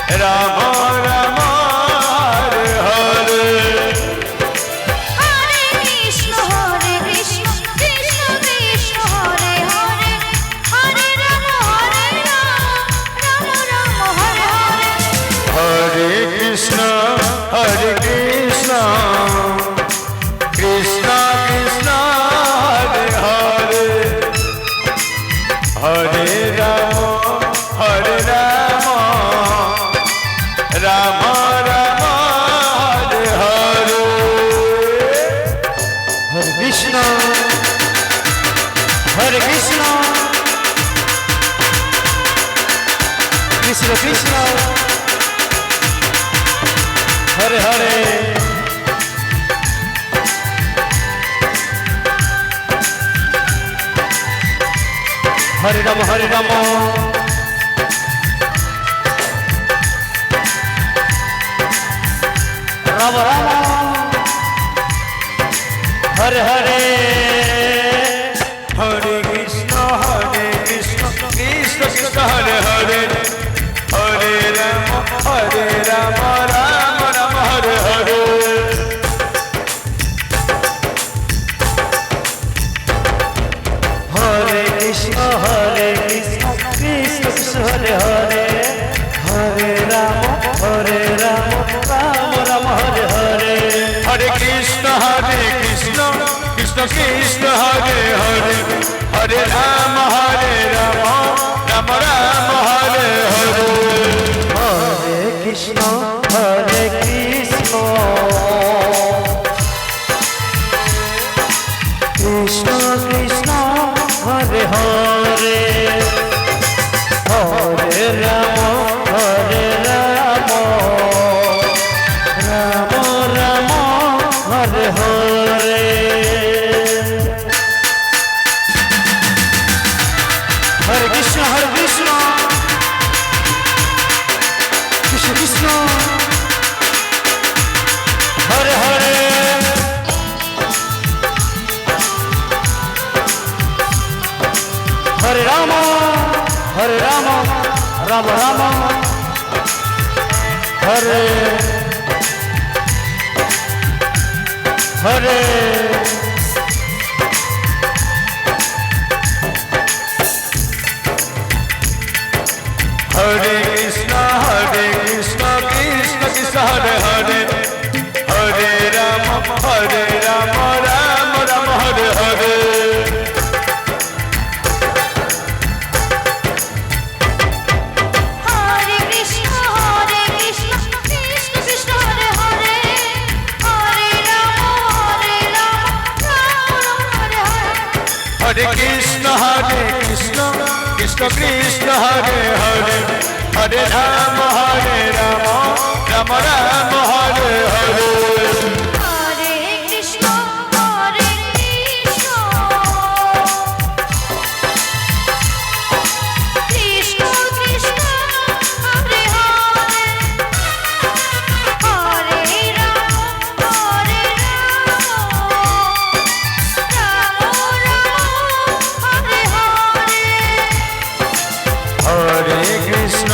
Ram Ram Hare Hare Hare Krishna Krishna Krishna Hare Hare Hare Ram Ram Ram Hare Hare Hare Krishna Krishna Krishna Hare Hare Hare Ram Ram Ram Hare Hare Hare Krishna Krishna Krishna Hare Hare Hare Ram Ram Ram Hare Hare Hare Krishna Krishna Krishna Hare Hare Hare Ram Ram Ram Hare Hare Hare Krishna Krishna Krishna Hare Hare Hare Ram Ram Ram Hare Hare Hare Krishna Krishna Krishna Krishna Hare Hare Hare Ram Ram Ram Hare Hare Hare Krishna Krishna Krishna Krishna Hare Hare Hare Ram Ram Ram Hare Hare Hare Krishna Krishna Krishna Krishna Hare Hare Hare Ram Ram Ram Hare Hare Hare Krishna Krishna Krishna Hare Hare Hare Ram Ram Ram Hare Hare Hare Krishna Krishna Krishna Hare Hare Hare Ram Ram Hare Hare Hare Krishna Krishna Krishna Krishna Hare Hare Hare Ram Ram Ram Hare Hare Hare Krishna Krishna Krishna Hare Hare Hare Ram Ram Ram Hare Hare Hare Krishna